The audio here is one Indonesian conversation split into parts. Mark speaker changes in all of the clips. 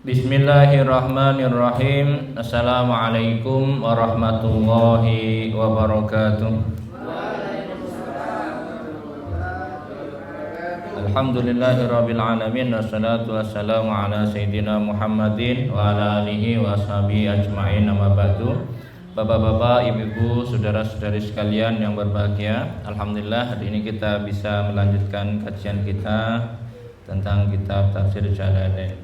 Speaker 1: Bismillahirrahmanirrahim. Assalamualaikum warahmatullahi wabarakatuh. Alhamdulillahirabbil alamin wassalatu wassalamu ala sayyidina Muhammadin wa ala alihi wa ashabihi ajmain. Amma ba'du. Bapak-bapak, ibu-ibu, saudara-saudari sekalian yang berbahagia, alhamdulillah hari ini kita bisa melanjutkan kajian kita tentang kitab Tafsir Jalalain.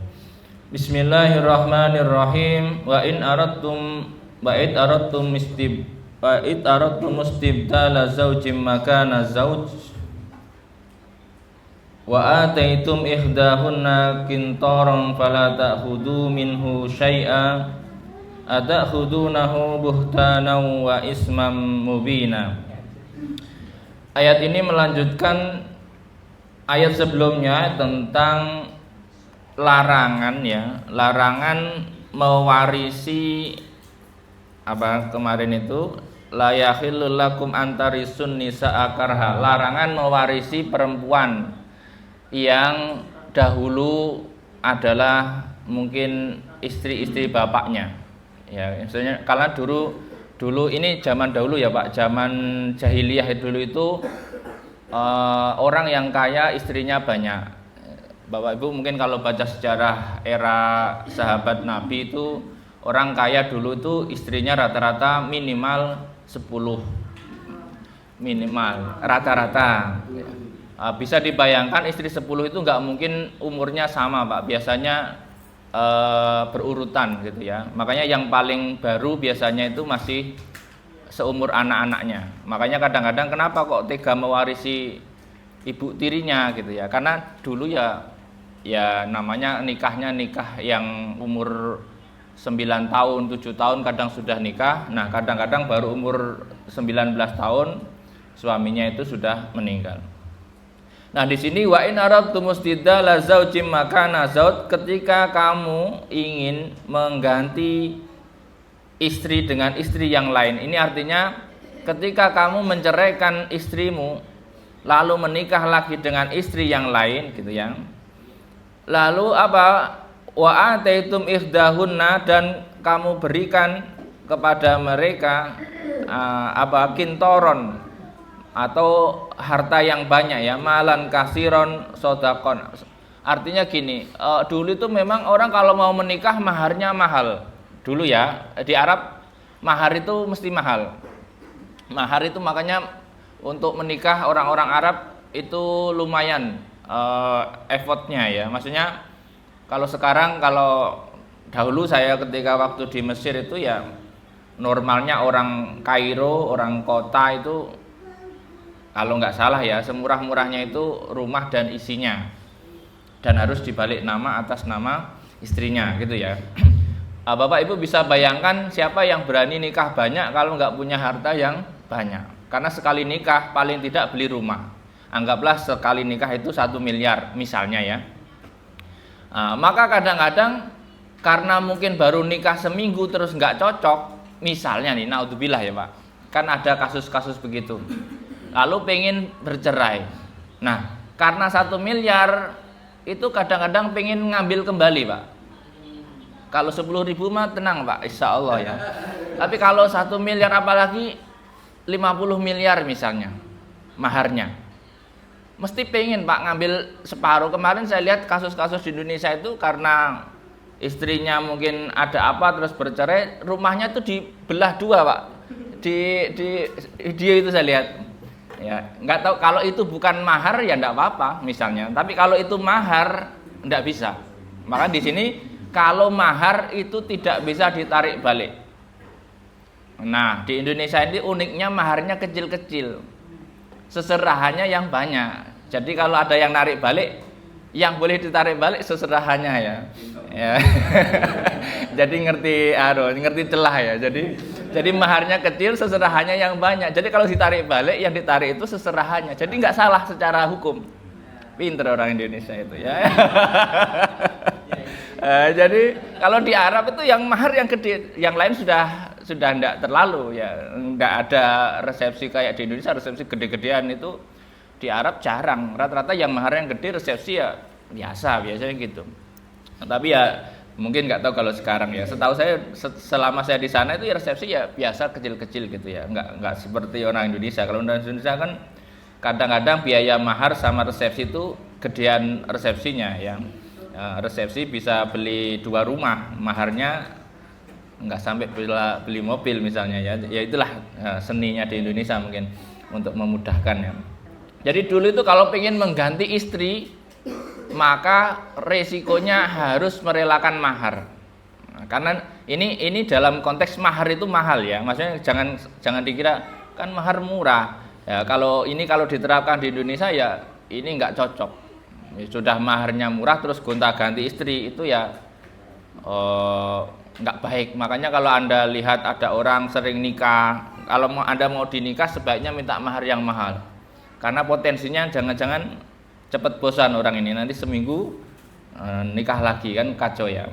Speaker 1: Bismillahirrahmanirrahim. Wa in aradtum istibdala zawjin makana zawj wa ataitum ihdahunna qintaran fala ta'khudhu minhu syai'a ata'khudhunahu buhtanan wa isman mubina. Ayat ini melanjutkan ayat sebelumnya tentang larangan mewarisi apa kemarin itu la yahillu lakum antarisun nisaa karha, larangan mewarisi perempuan yang dahulu adalah mungkin istri-istri bapaknya ya, misalnya karena dulu ini zaman dahulu ya Pak, zaman jahiliyah dulu itu orang yang kaya istrinya banyak. Bapak Ibu mungkin kalau baca sejarah era sahabat Nabi itu orang kaya dulu itu istrinya rata-rata minimal 10, minimal rata-rata. Bisa dibayangkan istri 10 itu nggak mungkin umurnya sama Pak, biasanya berurutan gitu ya. Makanya yang paling baru biasanya itu masih seumur anak-anaknya. Makanya kadang-kadang kenapa kok tega mewarisi ibu tirinya gitu ya, karena dulu ya namanya nikah yang umur 9 tahun, 7 tahun kadang sudah nikah. Nah kadang-kadang baru umur 19 tahun suaminya itu sudah meninggal. Nah di sini wa in aradtum istibdala zawjin makana zawj, ketika kamu ingin mengganti istri dengan istri yang lain. Ini artinya ketika kamu menceraikan istrimu lalu menikah lagi dengan istri yang lain gitu ya. Lalu apa? Wa ataitum ihdahunna, dan kamu berikan kepada mereka kintoron atau harta yang banyak ya, malan kasiron sodakon. Artinya gini, dulu itu memang orang kalau mau menikah maharnya mahal. Dulu ya di Arab mahar itu mesti mahal. Mahar itu makanya untuk menikah orang-orang Arab itu lumayan effortnya ya. Maksudnya kalau sekarang, kalau dahulu saya ketika waktu di Mesir itu ya normalnya orang Kairo, orang kota itu kalau nggak salah ya semurah-murahnya itu rumah dan isinya, dan harus dibalik nama atas nama istrinya gitu ya. Bapak Ibu bisa bayangkan siapa yang berani nikah banyak kalau nggak punya harta yang banyak. Karena sekali nikah paling tidak beli rumah. Anggaplah sekali nikah itu 1 miliar misalnya ya. Maka kadang-kadang karena mungkin baru nikah seminggu terus nggak cocok, misalnya nih, naudzubillah ya Pak, kan ada kasus-kasus begitu. Lalu pengen bercerai. Nah karena 1 miliar itu kadang-kadang pengen ngambil kembali Pak. Kalau 10.000 mah tenang Pak, insya Allah ya. Tapi kalau 1 miliar apalagi 50 miliar misalnya maharnya, mesti pengen Pak ngambil separuh. Kemarin saya lihat kasus-kasus di Indonesia itu karena istrinya mungkin ada apa terus bercerai, rumahnya itu dibelah 2 Pak. Di video itu saya lihat. Ya, nggak tahu kalau itu bukan mahar ya enggak apa-apa misalnya. Tapi kalau itu mahar enggak bisa. Maka di sini kalau mahar itu tidak bisa ditarik balik. Nah, di Indonesia ini uniknya maharnya kecil-kecil. Seserahannya yang banyak. Jadi kalau ada yang narik balik, yang boleh ditarik balik seserahannya ya. Jadi ngerti celah ya. Jadi maharnya kecil, seserahannya yang banyak. Jadi kalau ditarik balik, yang ditarik itu seserahannya. Jadi nggak salah secara hukum. Pinter orang Indonesia itu ya. Jadi kalau di Arab itu yang mahar yang gede, yang lain sudah enggak terlalu ya. Enggak ada resepsi kayak di Indonesia, resepsi gede-gedean itu di Arab jarang. Rata-rata yang mahar yang gede, resepsi ya biasanya gitu. Tapi ya Mungkin nggak tahu kalau sekarang ya. Setahu saya selama saya di sana itu ya resepsi ya biasa kecil-kecil gitu ya. Nggak seperti orang Indonesia. Kalau orang Indonesia kan kadang-kadang biaya mahar sama resepsi itu gedean resepsinya ya. Resepsi bisa beli 2 rumah, maharnya nggak sampai beli mobil misalnya ya. Ya itulah seninya di Indonesia mungkin untuk memudahkan ya. Jadi dulu itu kalau pengen mengganti istri, maka resikonya harus merelakan mahar. Nah, karena ini dalam konteks mahar itu mahal ya. Maksudnya jangan dikira kan mahar murah. Ya, kalau diterapkan di Indonesia ya ini nggak cocok. Ya, sudah maharnya murah terus gonta-ganti istri itu ya nggak baik. Makanya kalau Anda lihat ada orang sering nikah, kalau Anda mau dinikah sebaiknya minta mahar yang mahal. Karena potensinya jangan-jangan cepat bosan orang ini, nanti seminggu nikah lagi kan kacau ya.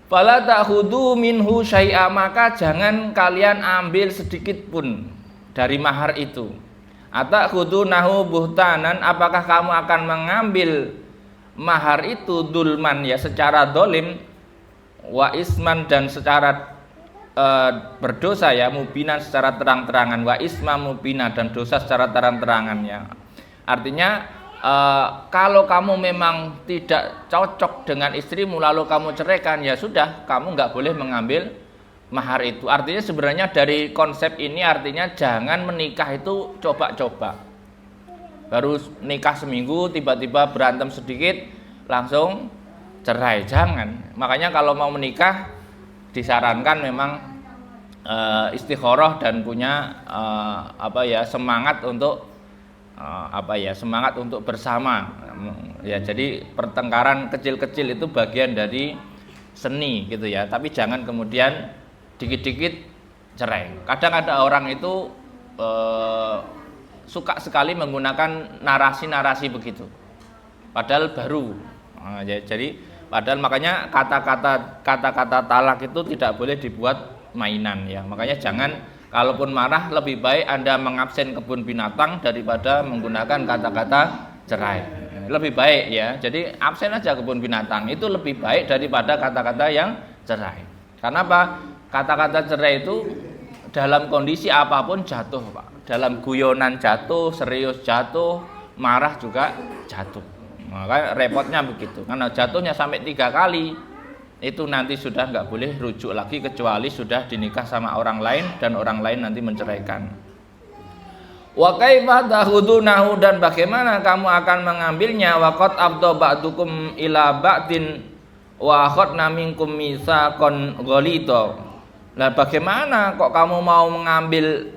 Speaker 1: Fala ta'khudhu minhu syai'a, maka jangan kalian ambil sedikit pun dari mahar itu. Atakhudhunahu buhtanan, apakah kamu akan mengambil mahar itu dulman ya secara dolim, wa isman dan secara berdosa ya, mubinan secara terang-terangan, wa isma mubina dan dosa secara terang-terangan ya. Artinya kalau kamu memang tidak cocok dengan istrimu lalu kamu ceraikan, ya sudah, kamu nggak boleh mengambil mahar itu. Artinya sebenarnya dari konsep ini artinya jangan menikah itu coba-coba. Baru nikah seminggu tiba-tiba berantem sedikit langsung cerai, jangan. Makanya kalau mau menikah disarankan memang istikharah dan punya semangat untuk semangat untuk bersama ya. Jadi pertengkaran kecil-kecil itu bagian dari seni gitu ya, tapi jangan kemudian dikit-dikit cerai. Kadang ada orang itu suka sekali menggunakan narasi-narasi begitu padahal baru jadi padahal makanya kata-kata talak itu tidak boleh dibuat mainan ya. Makanya jangan, kalaupun marah lebih baik Anda mengabsen kebun binatang daripada menggunakan kata-kata cerai. Lebih baik ya. Jadi absen aja kebun binatang, itu lebih baik daripada kata-kata yang cerai. Karena apa? Kata-kata cerai itu dalam kondisi apapun jatuh, Pak. Dalam guyonan jatuh, serius jatuh, marah juga jatuh. Maka repotnya begitu. Karena jatuhnya sampai 3 kali. Itu nanti sudah nggak boleh rujuk lagi kecuali sudah dinikah sama orang lain dan orang lain nanti menceraikan. Wa kaifa tahudunahu, dan bagaimana kamu akan mengambilnya, wa qad afdha ba'dukum ila ba'din wa akhadna minkum mitsaqan ghalidha. Nah, bagaimana kok kamu mau mengambil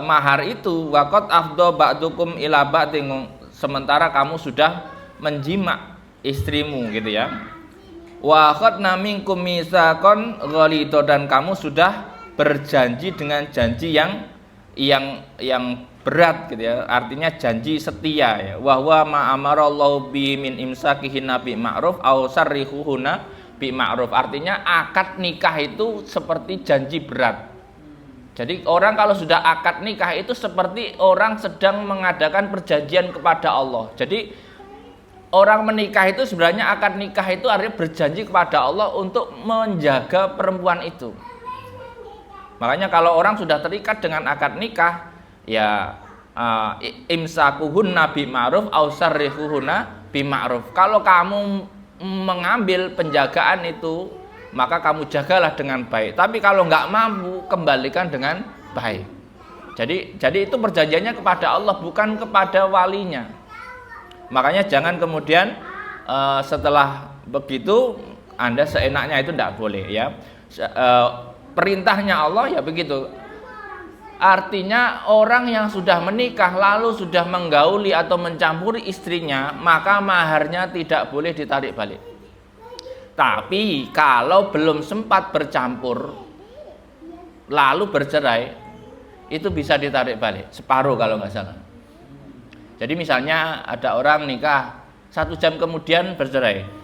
Speaker 1: mahar itu, wa qad afdha ba'dukum ila ba'din, sementara kamu sudah menjima istrimu gitu ya. Wa akhadna minkum mitsaqan ghalidha, dan kamu sudah berjanji dengan janji yang berat gitu ya. Artinya janji setia ya. Wa huwa ma amarallahu bi min imsakihinna bi ma'ruf aw sarrihuhunna bi ma'ruf. Artinya akad nikah itu seperti janji berat. Jadi orang kalau sudah akad nikah itu seperti orang sedang mengadakan perjanjian kepada Allah. Jadi orang menikah itu sebenarnya akad nikah itu artinya berjanji kepada Allah untuk menjaga perempuan itu. Makanya kalau orang sudah terikat dengan akad nikah, ya imsakuhunna bi ma'ruf aw sarrihuhunna bi ma'ruf. Kalau kamu mengambil penjagaan itu, maka kamu jagalah dengan baik. Tapi kalau nggak mampu, kembalikan dengan baik. Jadi itu perjanjiannya kepada Allah, bukan kepada walinya. Makanya jangan kemudian setelah begitu Anda seenaknya, itu tidak boleh ya. Perintahnya Allah ya begitu. Artinya orang yang sudah menikah lalu sudah menggauli atau mencampuri istrinya, maka maharnya tidak boleh ditarik balik. Tapi kalau belum sempat bercampur lalu bercerai, itu bisa ditarik balik separuh kalau nggak salah. Jadi misalnya ada orang nikah 1 jam kemudian bercerai.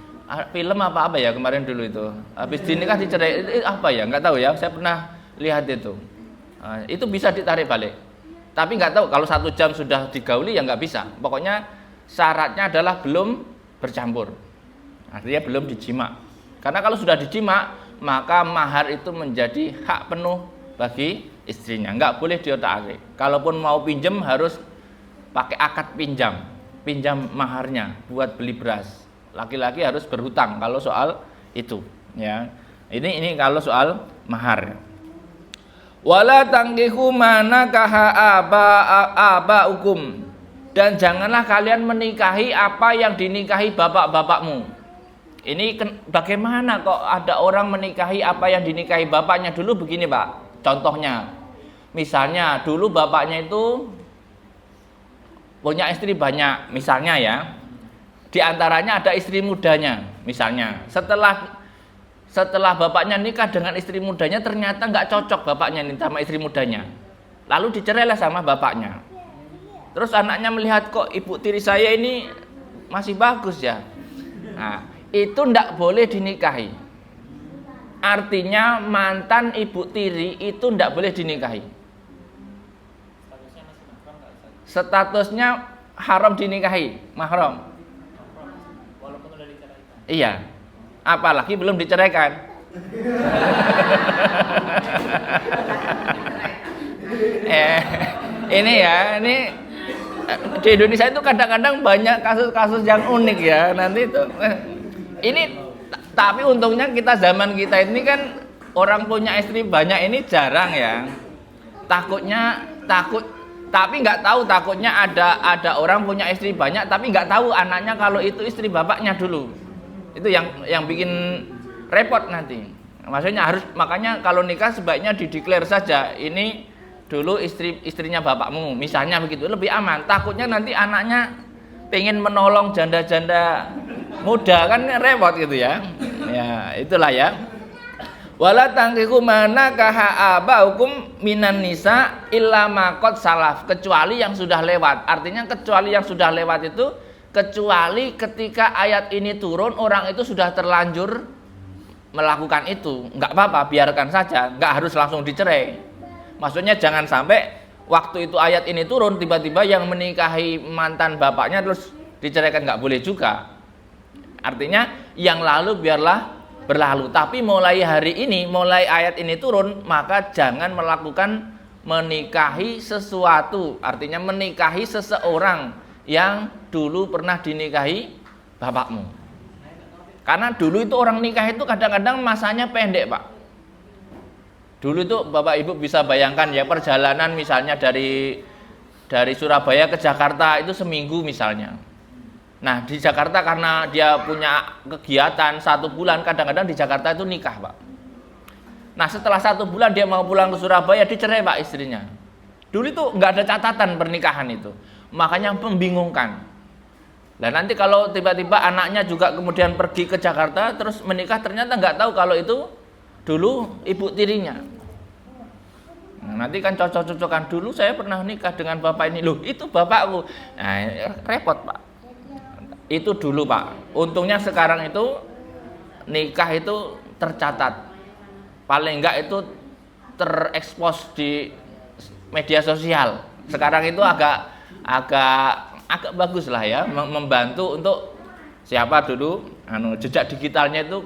Speaker 1: Film apa ya kemarin dulu itu. Habis dinikah dicerai, apa ya? Nggak tahu ya. Saya pernah lihat itu. Itu bisa ditarik balik. Tapi nggak tahu kalau 1 jam sudah digauli ya nggak bisa. Pokoknya syaratnya adalah belum bercampur. Artinya belum dijima. Karena kalau sudah dijima, maka mahar itu menjadi hak penuh bagi istrinya, nggak boleh diotak-atik. Kalaupun mau pinjam harus pakai akad pinjam maharnya buat beli beras. Laki-laki harus berhutang kalau soal itu, ya. Ini kalau soal mahar. Wala tangkihu manakaha abaukum, dan janganlah kalian menikahi apa yang dinikahi bapak-bapakmu. Ini bagaimana kok ada orang menikahi apa yang dinikahi bapaknya? Dulu begini Pak, contohnya misalnya dulu bapaknya itu punya istri banyak, misalnya ya, di antaranya ada istri mudanya, misalnya setelah bapaknya nikah dengan istri mudanya, ternyata nggak cocok bapaknya ini sama istri mudanya, lalu dicerailah sama bapaknya. Terus anaknya melihat, kok ibu tiri saya ini masih bagus ya, nah itu ndak boleh dinikahi. Artinya mantan ibu tiri itu ndak boleh dinikahi. Statusnya haram dinikahi, mahram.
Speaker 2: Walaupun sudah diceraikan.
Speaker 1: Iya. Apalagi belum diceraikan. Ini di Indonesia itu kadang-kadang banyak kasus-kasus yang unik ya. Nanti itu ini tapi untungnya zaman kita ini kan orang punya istri banyak ini jarang ya. Tapi nggak tahu, takutnya ada orang punya istri banyak tapi nggak tahu anaknya kalau itu istri bapaknya dulu. Itu yang bikin repot nanti. Maksudnya makanya kalau nikah sebaiknya dideklar saja ini dulu istrinya bapakmu, misalnya begitu, lebih aman. Takutnya nanti anaknya pengen menolong janda-janda muda kan repot gitu ya. Ya, itulah ya. Wala tangkihu manakaha abaukum minan nisa illa ma qad salaf, kecuali yang sudah lewat. Artinya kecuali yang sudah lewat itu kecuali ketika ayat ini turun orang itu sudah terlanjur melakukan itu, nggak apa-apa, biarkan saja, nggak harus langsung dicerai. Maksudnya jangan sampai waktu itu ayat ini turun tiba-tiba yang menikahi mantan bapaknya terus diceraikan, nggak boleh juga. Artinya yang lalu biarlah berlalu, tapi mulai hari ini, mulai ayat ini turun, maka jangan melakukan menikahi sesuatu, artinya menikahi seseorang yang dulu pernah dinikahi bapakmu. Karena dulu itu orang nikah itu kadang-kadang masanya pendek Pak. Dulu itu Bapak Ibu bisa bayangkan ya, perjalanan misalnya dari Surabaya ke Jakarta itu seminggu misalnya. Nah di Jakarta karena dia punya kegiatan 1 bulan, kadang-kadang di Jakarta itu nikah Pak. Nah setelah 1 bulan dia mau pulang ke Surabaya, dicerai Pak istrinya. Dulu itu nggak ada catatan pernikahan itu, makanya membingungkan. Nah nanti kalau tiba-tiba anaknya juga kemudian pergi ke Jakarta terus menikah, ternyata nggak tahu kalau itu dulu ibu tirinya. Nah, nanti kan cocok-cocokan, dulu saya pernah nikah dengan bapak ini, loh itu bapakku. Nah repot Pak. Itu dulu Pak. Untungnya sekarang itu nikah itu tercatat, paling enggak itu terekspos di media sosial. Sekarang itu agak bagus lah ya, membantu untuk siapa dulu jejak digitalnya itu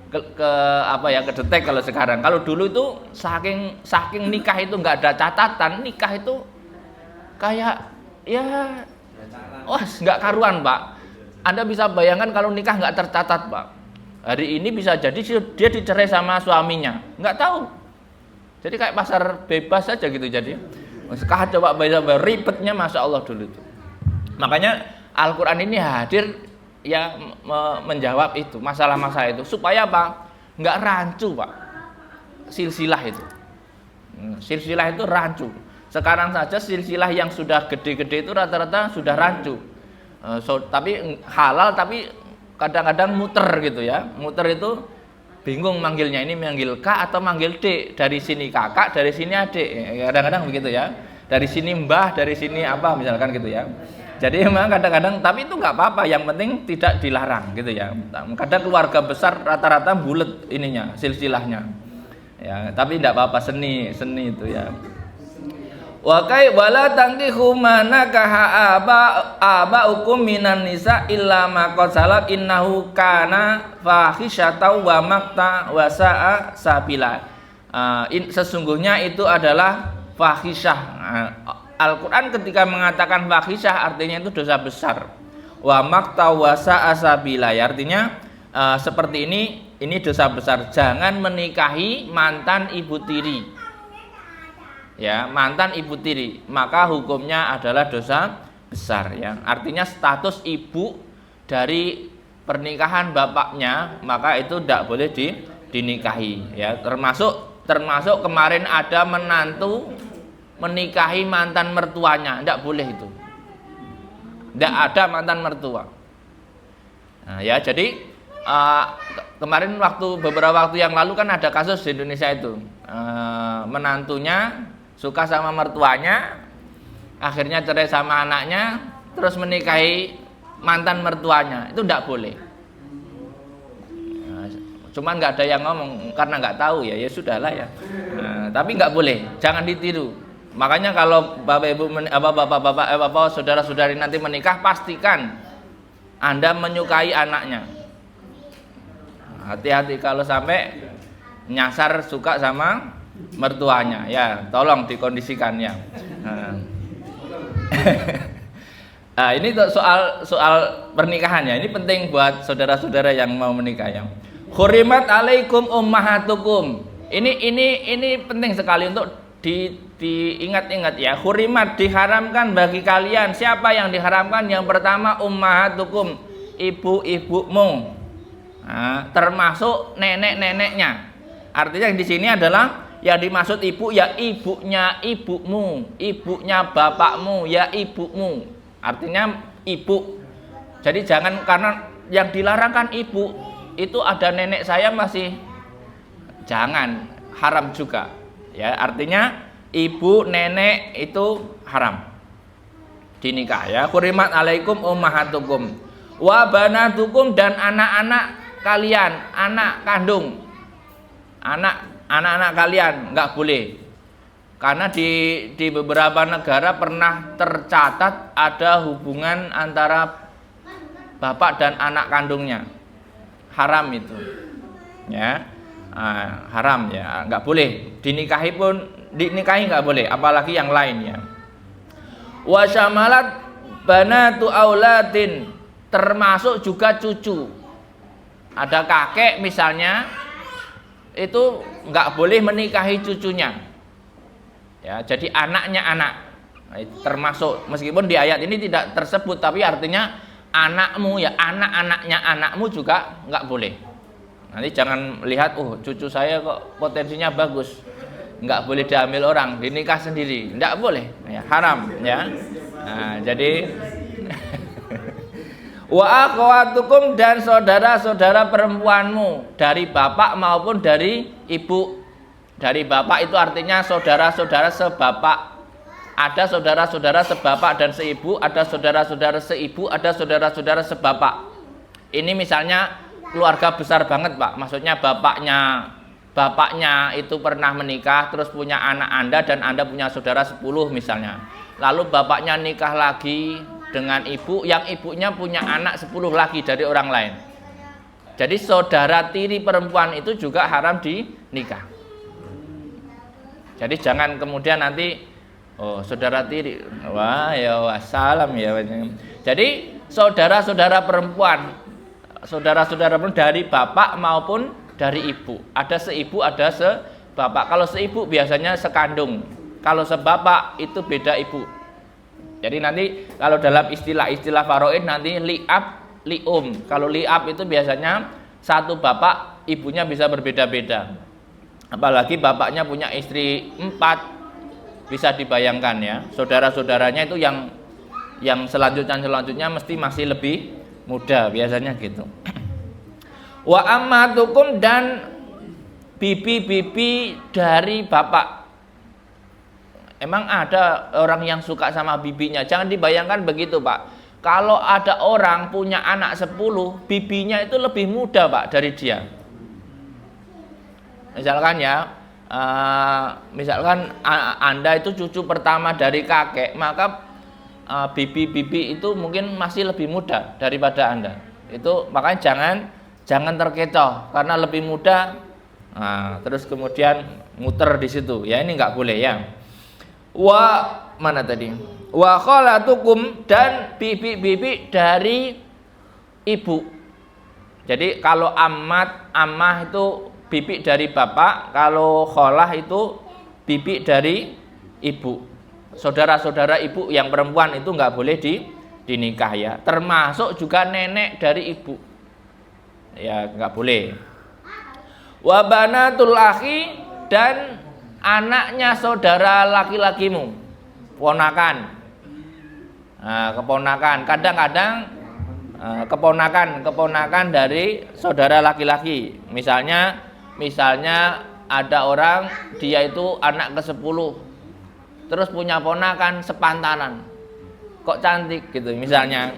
Speaker 1: kedetek kalau sekarang. Kalau dulu itu saking nikah itu nggak ada catatan, nikah itu kayak ya nggak karuan Pak. Anda bisa bayangkan kalau nikah nggak tercatat Pak, hari ini bisa jadi dia dicerai sama suaminya, nggak tahu. Jadi kayak pasar bebas saja gitu jadi. Kacau Pak, ribetnya Masya Allah dulu itu. Makanya Al-Quran ini hadir ya menjawab itu, masalah-masalah itu, supaya apa? Nggak rancu Pak, silsilah itu. Silsilah itu rancu. Sekarang saja silsilah yang sudah gede-gede itu rata-rata sudah rancu. Tapi halal, tapi kadang-kadang muter gitu ya. Muter itu bingung manggilnya, ini manggil K atau manggil D, dari sini kakak, dari sini adik, kadang-kadang begitu ya, dari sini mbah, dari sini apa misalkan gitu ya. Jadi memang kadang-kadang, tapi itu nggak apa-apa, yang penting tidak dilarang gitu ya. Kadang keluarga besar rata-rata bulet ininya, silsilahnya ya, tapi tidak apa-apa, seni itu ya. Wala tankihu manakaha abaukum minan nisa illa ma qad salaf innahu kana fahisyatan wa maqta wa sa'a sabila. Sesungguhnya itu adalah fahisyah. Al-Qur'an ketika mengatakan fahisyah artinya itu dosa besar. Wa maqta wa sa'a sabila, ya, artinya seperti ini dosa besar. Jangan menikahi mantan ibu tiri. Ya, mantan ibu tiri, maka hukumnya adalah dosa besar, ya. Artinya status ibu dari pernikahan bapaknya, maka itu tidak boleh dinikahi, ya. Termasuk kemarin ada menantu menikahi mantan mertuanya, tidak boleh itu. Tidak ada mantan mertua. Nah, ya, jadi kemarin beberapa waktu yang lalu kan ada kasus di Indonesia itu, menantunya suka sama mertuanya, akhirnya cerai sama anaknya, terus menikahi mantan mertuanya, itu tidak boleh. Cuman nggak ada yang ngomong karena nggak tahu, ya sudahlah, ya. Tapi nggak boleh, jangan ditiru. Makanya kalau bapak ibu, bapak saudara-saudari nanti menikah, pastikan Anda menyukai anaknya. Hati-hati kalau sampai nyasar suka sama mertuanya, ya, tolong dikondisikan, ya. Nah, ini soal pernikahan, ya. Ini penting buat saudara-saudara yang mau menikah, ya. Hurimat alaikum ummahatukum. Ini penting sekali untuk diingat-ingat, ya. Hurimat, diharamkan bagi kalian. Siapa yang diharamkan? Yang pertama ummahatukum, ibu-ibumu. Nah, termasuk nenek-neneknya. Artinya di sini adalah yang dimaksud ibu, ya ibunya ibumu, ibunya bapakmu, ya ibumu. Artinya ibu. Jadi jangan, karena yang dilarangkan ibu itu ada nenek saya masih, jangan, haram juga. Ya, artinya ibu, nenek itu haram dinikah, ya. Hurimat alaikum ummahatukum wa banatukum, dan anak-anak kalian, anak kandung, anak-anak kalian nggak boleh, karena di beberapa negara pernah tercatat ada hubungan antara bapak dan anak kandungnya, haram itu, ya. Haram, ya, nggak boleh dinikahi nggak boleh, apalagi yang lainnya. Wasyamalat banatu auladin, termasuk juga cucu. Ada kakek misalnya, itu nggak boleh menikahi cucunya, ya. Jadi anaknya anak, termasuk, meskipun di ayat ini tidak tersebut, tapi artinya anakmu, ya, anak-anaknya anakmu juga nggak boleh. Nanti jangan lihat, cucu saya kok potensinya bagus, nggak boleh diambil orang, dinikah sendiri, nggak boleh, ya, haram, ya. Nah, jadi wa akhwatukum, dan saudara-saudara perempuanmu dari bapak maupun dari ibu. Dari bapak itu artinya saudara-saudara sebapak. Ada saudara-saudara sebapak dan seibu, ada saudara-saudara seibu, ada saudara-saudara sebapak. Ini misalnya keluarga besar banget, Pak. Maksudnya bapaknya itu pernah menikah, terus punya anak Anda, dan Anda punya saudara 10 misalnya. Lalu bapaknya nikah lagi dengan ibu, yang ibunya punya anak 10 lagi dari orang lain. Jadi saudara tiri perempuan itu juga haram dinikah. Jadi jangan kemudian nanti, saudara tiri, wah ya wassalam, ya. Jadi saudara-saudara perempuan dari bapak maupun dari ibu. Ada seibu, ada sebapak. Kalau seibu biasanya sekandung. Kalau sebapak itu beda ibu. Jadi nanti kalau dalam istilah faraid nanti li'ab, li'um. Kalau li'ab itu biasanya satu bapak, ibunya bisa berbeda-beda. Apalagi bapaknya punya istri 4, bisa dibayangkan, ya. Saudara-saudaranya itu yang selanjutnya mesti masih lebih muda, biasanya gitu. Wa ammatukum, dan bibi-bibi dari bapak. Emang ada orang yang suka sama bibinya? Jangan dibayangkan begitu, Pak. Kalau ada orang punya anak 10, bibinya itu lebih muda, Pak, dari dia. Misalkan, ya, misalkan Anda itu cucu pertama dari kakek, maka bibi-bibi itu mungkin masih lebih muda daripada Anda. Itu makanya jangan terkecoh karena lebih muda. Terus kemudian muter di situ. Ya ini nggak boleh ya. Mana tadi? Wa khalatukum, dan bibi-bibi dari ibu. Jadi kalau ammah itu bibi dari bapak, kalau kholah itu bibi dari ibu. Saudara-saudara ibu yang perempuan itu nggak boleh dinikah ya. Termasuk juga nenek dari ibu. Ya nggak boleh. Wa banatul akhi, dan anaknya saudara laki-lakimu, ponakan. Keponakan, kadang-kadang keponakan dari saudara laki-laki. Misalnya ada orang dia itu anak ke-10, terus punya ponakan sepantaran, kok cantik gitu misalnya.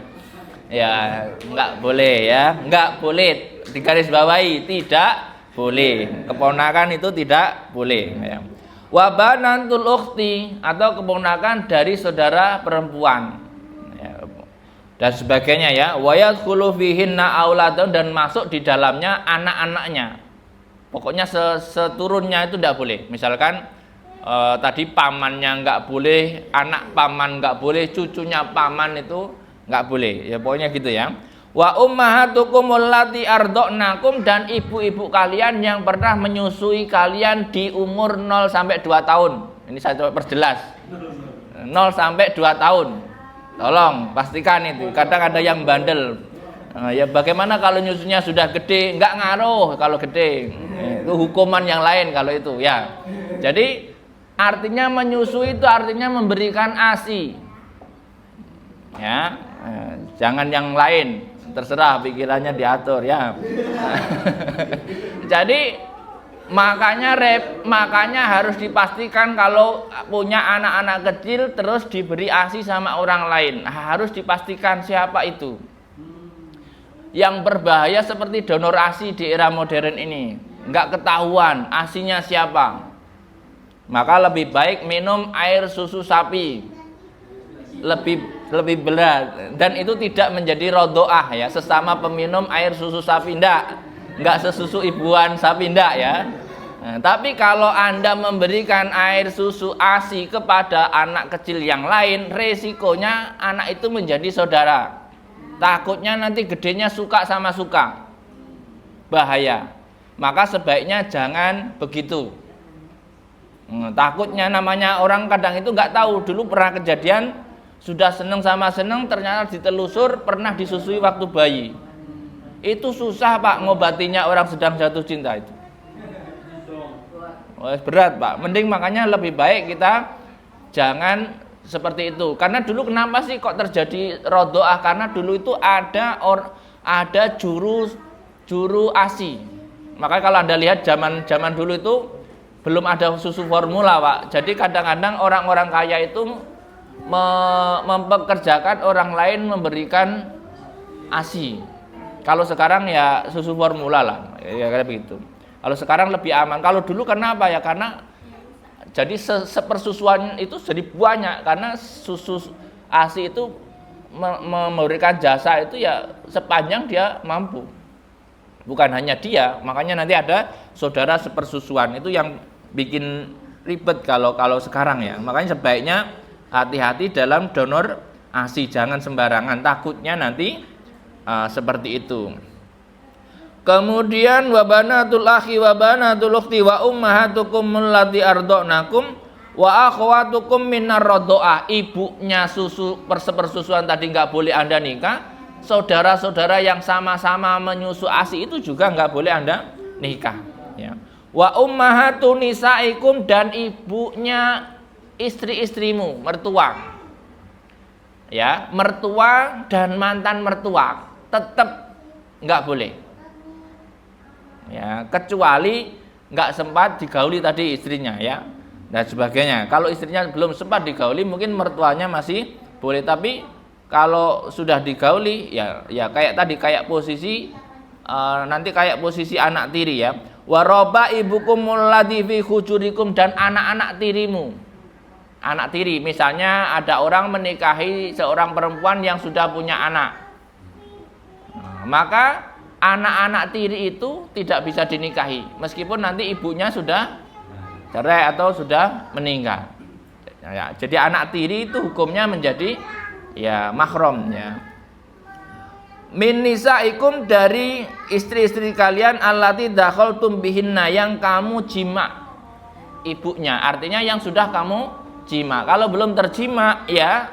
Speaker 1: Ya nggak boleh ya, nggak boleh, digarisbawahi, tidak boleh. Keponakan itu tidak boleh ya. Wa banatul ukhti, atau keponakan dari saudara perempuan ya, dan sebagainya ya. Wa yadkhulu fihinna auladun, dan masuk di dalamnya anak-anaknya. Pokoknya seturunnya itu tidak boleh. Misalkan tadi pamannya nggak boleh, anak paman nggak boleh, cucunya paman itu nggak boleh. Ya pokoknya gitu ya. Wa ummahatukum allati ardhanakum, dan ibu-ibu kalian yang pernah menyusui kalian di umur 0 sampai 2 tahun. Ini saya coba perjelas. 0 sampai 2 tahun. Tolong pastikan itu. Kadang ada yang bandel. Ya bagaimana kalau nyusunya sudah gede? Enggak ngaruh kalau gede. Itu hukuman yang lain kalau itu ya. Jadi artinya menyusui itu artinya memberikan ASI. Ya, jangan yang lain. Terserah pikirannya diatur ya. Jadi makanya harus dipastikan kalau punya anak-anak kecil terus diberi ASI sama orang lain, harus dipastikan siapa itu. Yang berbahaya seperti donor ASI di era modern ini, nggak ketahuan ASInya siapa. Maka lebih baik minum air susu sapi, lebih berat, dan itu tidak menjadi rodoah ya, sesama peminum air susu sapi, enggak sesusu ibuan sapi enggak ya. Tapi kalau Anda memberikan air susu ASI kepada anak kecil yang lain, resikonya anak itu menjadi saudara. Takutnya nanti gedenya suka sama suka, bahaya. Maka sebaiknya jangan begitu. Takutnya namanya orang kadang itu nggak tahu, dulu pernah kejadian sudah seneng sama seneng, ternyata ditelusur pernah disusui waktu bayi. Itu susah Pak ngobatinya orang sedang jatuh cinta itu. Berat Pak. Mending makanya lebih baik kita jangan seperti itu. Karena dulu kenapa sih kok terjadi rodoah? Karena dulu itu ada juru ASI. Makanya kalau Anda lihat zaman dulu itu belum ada susu formula Pak. Jadi kadang-kadang orang-orang kaya itu mempekerjakan orang lain memberikan ASI. Kalau sekarang ya susu formula lah, ya kayak begitu. Kalau sekarang lebih aman. Kalau dulu kenapa ya? Karena jadi sepersusuan itu jadi banyak, karena susu ASI itu memberikan jasa itu ya sepanjang dia mampu. Bukan hanya dia, makanya nanti ada saudara sepersusuan, itu yang bikin ribet kalau sekarang ya. Makanya sebaiknya hati-hati dalam donor ASI, jangan sembarangan, takutnya nanti seperti itu. Kemudian wa banatul akhi wa banatul ukhti wa ummahatukum allati ardhanakum wa akhwatukum minar radhaah. Ibunya susu persepersusuan tadi nggak boleh Anda nikah. Saudara-saudara yang sama-sama menyusu ASI itu juga nggak boleh Anda nikah ya. Wa ummahatun nisaikum, dan ibunya istri-istrimu, mertua. Ya, mertua dan mantan mertua tetap nggak boleh. Ya, kecuali nggak sempat digauli tadi istrinya ya, dan sebagainya. Kalau istrinya belum sempat digauli, mungkin mertuanya masih boleh. Tapi kalau sudah digauli, ya kayak tadi, kayak posisi nanti kayak posisi anak tiri ya. Wa rabaibukum alladzi fi hujurikum, dan anak-anak tirimu. Anak tiri, misalnya ada orang menikahi seorang perempuan yang sudah punya anak. Nah, maka anak-anak tiri itu tidak bisa dinikahi meskipun nanti ibunya sudah cerai atau sudah meninggal. Ya, jadi anak tiri itu hukumnya menjadi ya mahram ya. Min nisaikum, dari istri-istri kalian, allati dakhaltum bihinna, yang kamu jima ibunya, artinya yang sudah kamu jima. Kalau belum terjima ya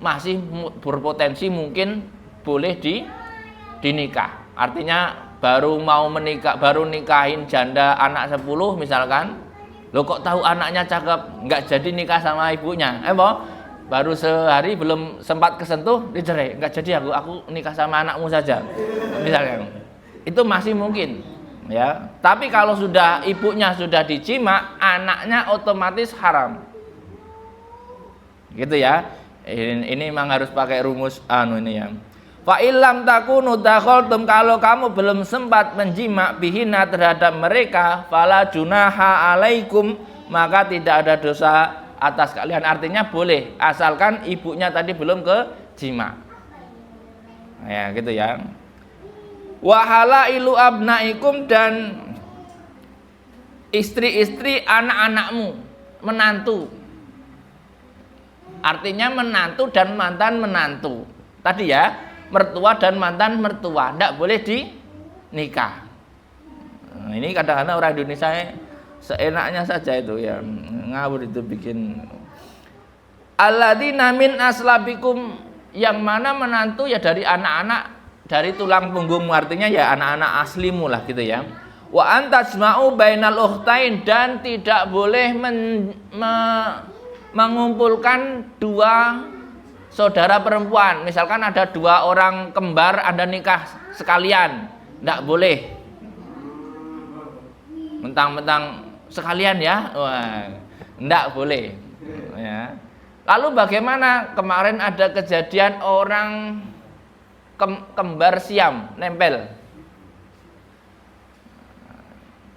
Speaker 1: masih berpotensi mungkin boleh dinikah. Artinya baru mau menikah, baru nikahin janda anak 10 misalkan, lo kok tahu anaknya cakep, nggak jadi nikah sama ibunya, baru sehari belum sempat kesentuh dicerai, nggak jadi, aku nikah sama anakmu saja misalnya, itu masih mungkin ya. Tapi kalau sudah ibunya sudah dijima, anaknya otomatis haram gitu ya. Ini memang harus pakai rumus ini ya. Fa illam takunu dakhaltum, kalau kamu belum sempat menjima bihina terhadap mereka, fala junaha alaikum, maka tidak ada dosa atas kalian. Artinya boleh, asalkan ibunya tadi belum ke jima. Ya gitu ya. Wa halailu abnaikum, dan istri-istri anak-anakmu, menantu. Artinya menantu dan mantan menantu. Tadi ya, mertua dan mantan mertua tidak boleh dinikah. Nah, ini kadang-kadang orang Indonesia seenaknya saja itu ya, ngawur itu bikin. Alladzina min aslabikum, yang mana menantu ya dari anak-anak dari tulang punggungmu, artinya ya anak-anak aslimu lah gitu ya. Wa antajma'u bainal ukhtain, dan tidak boleh mengumpulkan dua saudara perempuan. Misalkan ada dua orang kembar, Anda nikah sekalian, tidak boleh. Mentang-mentang sekalian ya, wah, enggak boleh ya. Lalu bagaimana kemarin ada kejadian orang kembar siam nempel,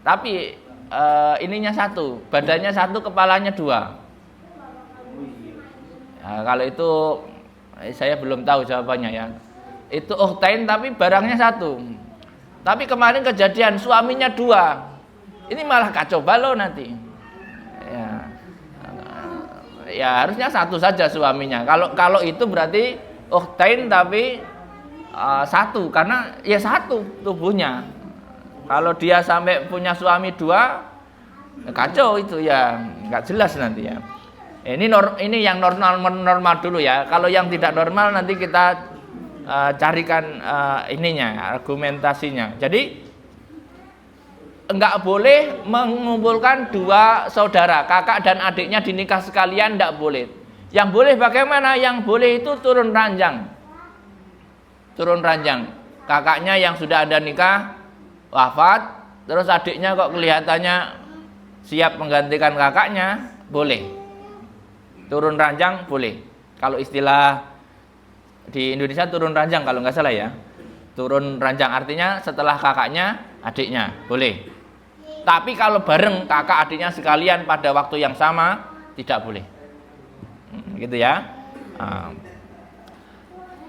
Speaker 1: tapi ininya satu, badannya satu, kepalanya dua. Nah, kalau itu saya belum tahu jawabannya ya. Itu ukhtain tapi barangnya satu. Tapi kemarin kejadian suaminya dua. Ini malah kacau balau nanti. Ya harusnya satu saja suaminya. Kalau itu berarti ukhtain tapi satu, karena ya satu tubuhnya. Kalau dia sampai punya suami dua, kacau itu ya, nggak jelas nanti ya. Ini yang normal dulu ya. Kalau yang tidak normal nanti kita carikan argumentasinya. Jadi enggak boleh mengumpulkan dua saudara, kakak dan adiknya dinikah sekalian, enggak boleh. Yang boleh bagaimana? Yang boleh itu turun ranjang. Turun ranjang. Kakaknya yang sudah ada nikah wafat, terus adiknya kok kelihatannya siap menggantikan kakaknya, boleh. Turun ranjang boleh. Kalau istilah di Indonesia turun ranjang kalau nggak salah ya. Turun ranjang artinya setelah kakaknya adiknya, boleh. Tapi kalau bareng kakak adiknya sekalian pada waktu yang sama, tidak boleh. Gitu ya.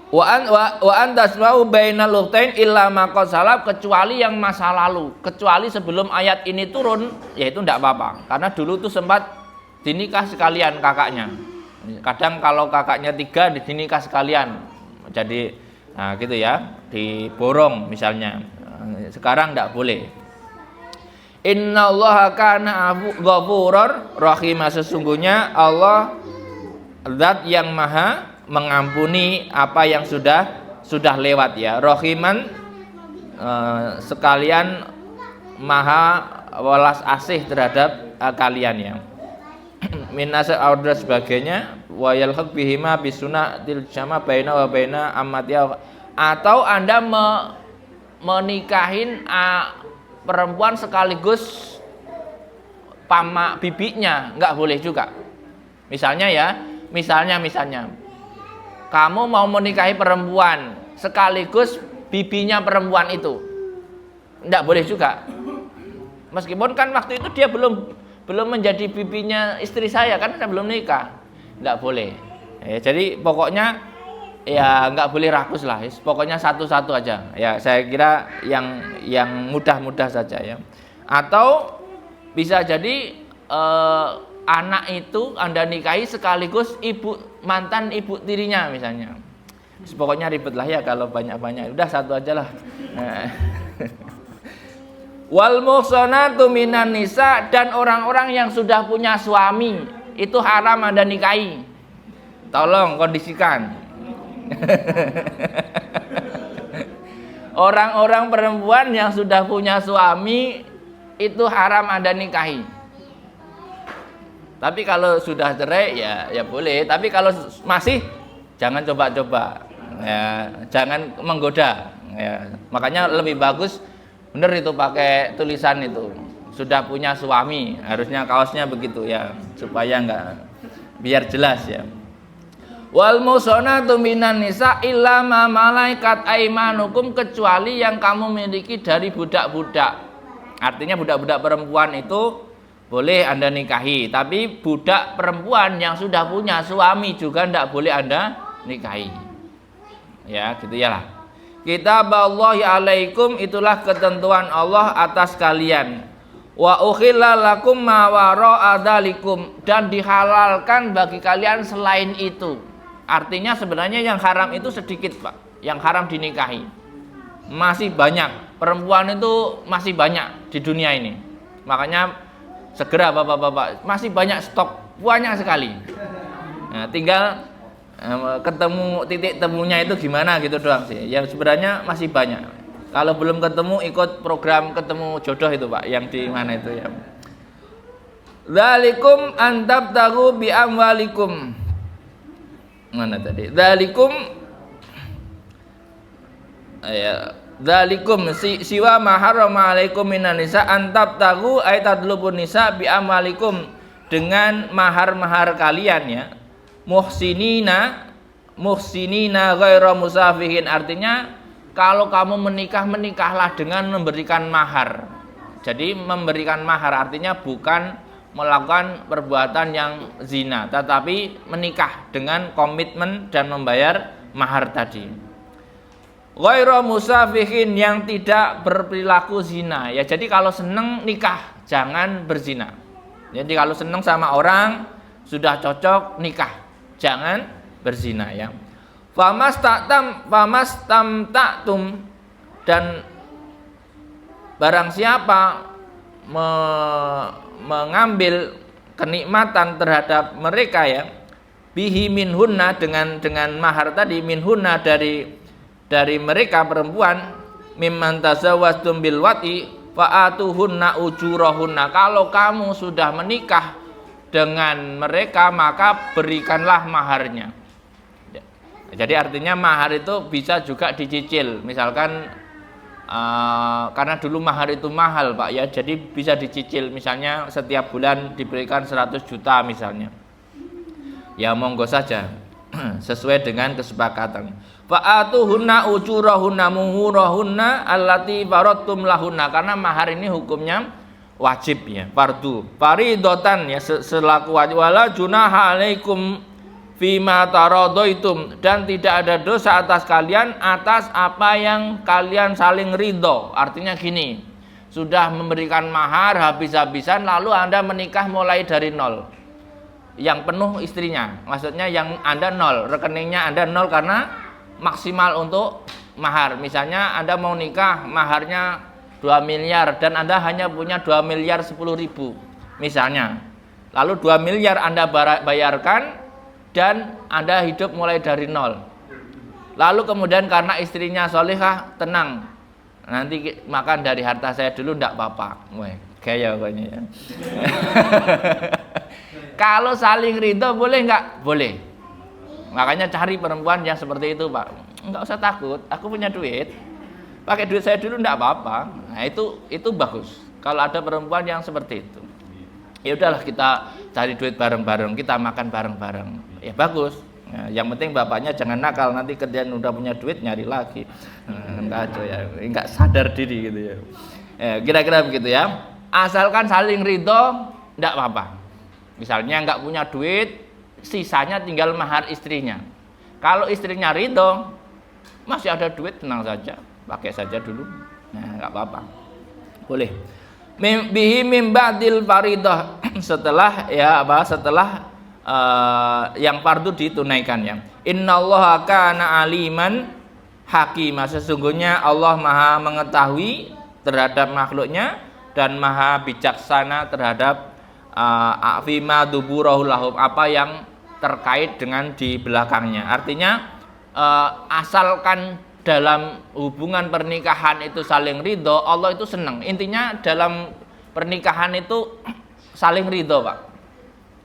Speaker 1: Wa antasma'u bainal ukhtain illa ma qad salaf, kecuali yang masa lalu, kecuali sebelum ayat ini turun, yaitu tidak apa-apa. Karena dulu tuh sempat dinikah sekalian kakaknya. Kadang kalau kakaknya 3 dinikah sekalian. Jadi gitu ya, diborong misalnya. Sekarang tidak boleh. Innallaha kana ghafurur rahim, sesungguhnya Allah zat yang maha mengampuni apa yang sudah lewat ya. Rahiman sekalian maha welas asih terhadap kalian ya. Minasa audra sebagainya, wa yalhaq bihima bisunatil jama baina wa baina amatiya, atau Anda menikahin perempuan sekaligus pama bibinya, enggak boleh juga. Misalnya kamu mau menikahi perempuan sekaligus bibinya perempuan itu, enggak boleh juga. Meskipun kan waktu itu dia belum menjadi bibinya istri saya, kan saya belum nikah. Enggak boleh. Jadi pokoknya ya enggak boleh rakus lah. Pokoknya satu-satu aja. Ya saya kira yang mudah-mudah saja ya. Atau bisa jadi anak itu Anda nikahi sekaligus mantan ibu tirinya misalnya. Pokoknya ribet lah ya kalau banyak-banyak. Udah satu aja lah. Wal muhsanatu minan nisa, dan orang-orang yang sudah punya suami itu haram Anda nikahi. Tolong kondisikan. Orang-orang perempuan yang sudah punya suami itu haram Anda nikahi. Tapi kalau sudah cerai ya boleh, tapi kalau masih jangan coba-coba. Ya, jangan menggoda. Ya, makanya lebih bagus bener itu pakai tulisan itu. Sudah punya suami, harusnya kaosnya begitu ya, supaya enggak, biar jelas ya. Wal muhsanatu minan nisa illa ma malaikat aimanukum, kecuali yang kamu miliki dari budak-budak. Artinya budak-budak perempuan itu boleh Anda nikahi, tapi budak perempuan yang sudah punya suami juga tidak boleh Anda nikahi. Ya, gitu ya lah. Kitaballahi alaikum, itulah ketentuan Allah atas kalian. Wa ukhilla lakum ma wara'a dzalikum, dan dihalalkan bagi kalian selain itu. Artinya sebenarnya yang haram itu sedikit, Pak. Yang haram dinikahi. Masih banyak. Perempuan itu masih banyak di dunia ini. Makanya segera Bapak-bapak, masih banyak stok, banyak sekali. Nah, tinggal ketemu titik temunya itu gimana gitu doang sih. Yang sebenarnya masih banyak. Kalau belum ketemu, ikut program ketemu jodoh itu Pak, yang di mana itu ya. Dzalikum antabtagu bi amwalikum. Mana tadi? Dzalikum ya, dzalikum siwa ma harrama alaikum minan nisa antabtagu ay tadlubun nisa bi amwalikum, dengan mahar-mahar kalian ya. Muhsinina ghairu musafihin, artinya kalau kamu menikahlah dengan memberikan mahar. Jadi memberikan mahar artinya bukan melakukan perbuatan yang zina, tetapi menikah dengan komitmen dan membayar mahar tadi. Ghairu musafihin, yang tidak berperilaku zina. Ya, jadi kalau seneng nikah, jangan berzina. Jadi kalau seneng sama orang, sudah cocok nikah, jangan berzina ya. Famastamta'tum, dan barang siapa mengambil kenikmatan terhadap mereka ya, bihi minhunna, dengan mahar tadi, minhunna dari mereka perempuan, mimman tazawwajtum bil wati fa'atuhunna ujurahunna, kalau kamu sudah menikah dengan mereka maka berikanlah maharnya. Jadi artinya mahar itu bisa juga dicicil, misalkan karena dulu mahar itu mahal Pak ya, jadi bisa dicicil, misalnya setiap bulan diberikan 100 juta misalnya. Ya monggo saja sesuai dengan kesepakatan. Fa'atuhunna ujurahunna muhurahunna allati faradtum lahunna, karena mahar ini hukumnya wajib ya, fardu, faridotan ya, selaku wajib. Wala junaha alaikum fima taradaitum, dan tidak ada dosa atas kalian atas apa yang kalian saling ridho. Artinya gini, sudah memberikan mahar habis-habisan lalu Anda menikah mulai dari nol, yang penuh istrinya, maksudnya yang Anda nol, rekeningnya Anda nol karena maksimal untuk mahar. Misalnya Anda mau nikah maharnya 2 miliar dan Anda hanya punya 2 miliar 10 ribu misalnya, lalu 2 miliar Anda bayarkan dan Anda hidup mulai dari nol. Lalu kemudian karena istrinya solehah, tenang, nanti makan dari harta saya dulu, ndak apa-apa. Wah, gaya pokoknya ya. Kalau saling ridho boleh nggak? Boleh. Makanya cari perempuan yang seperti itu Pak. Nggak usah takut, aku punya duit, pakai duit saya dulu ndak apa-apa. Nah itu bagus. Kalau ada perempuan yang seperti itu, ya udahlah kita cari duit bareng-bareng, kita makan bareng-bareng. Ya bagus. Nah, yang penting bapaknya jangan nakal, nanti kerjaan udah punya duit nyari lagi. Kacau ya, nggak sadar diri gitu ya. Kira-kira begitu ya. asalkan saling ridho, tidak apa-apa. Misalnya nggak punya duit, sisanya tinggal mahar istrinya. Kalau istrinya ridho, masih ada duit, tenang saja, pakai saja dulu. Nah, nggak apa-apa, boleh. Bihi mim ba'dil faridah, setelah yang fardu ditunaikan ya. Innallaha kana aliman hakima, sesungguhnya Allah Maha mengetahui terhadap makhluknya dan Maha bijaksana terhadap afima duburahul lahum, apa yang terkait dengan di belakangnya. Artinya asalkan dalam hubungan pernikahan itu saling ridho, Allah itu senang. Intinya dalam pernikahan itu saling ridho, Pak.